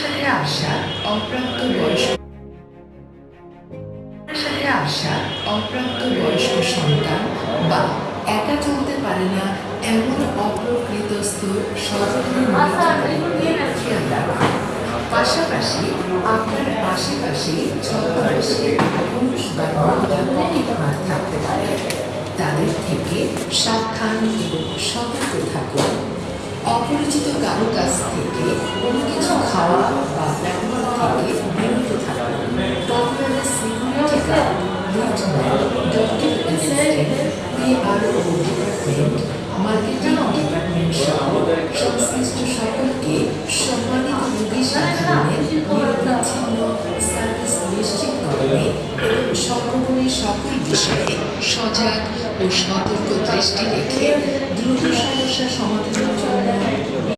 সাথে আসা অপ্রাপ্ত বয়স্ক সন্তান বা একা চলতে পারে না এমন অপ্রকৃতস্থ সযত্ন খেয়াল রাখুন। পাশাপাশি আপনার আশেপাশে ছদ্মবেশী পুরুষ বা মহিলা থাকতে পারে, তাদের থেকে সাবধান এবং সতর্ক থাকুন। অপরিচিত কারো কাছ থেকে কোনো কিছু খাওয়া বা ব্যবহার থেকে বিরত থাকুন। পরিবারের security guard, liftman, doctor assistant, PRO department, marketing department সহ সংশ্লিষ্ট সকলকে সম্মানিত রোগী সাধারণের নিরবিচ্ছিন্ন সার্ভিস নিশ্চিতকরণে এবং সংক্রমণের সকল বিষয়ে সজাগ ও সতর্ক দৃষ্টি রেখে দ্রুত সমস্যা সমাধান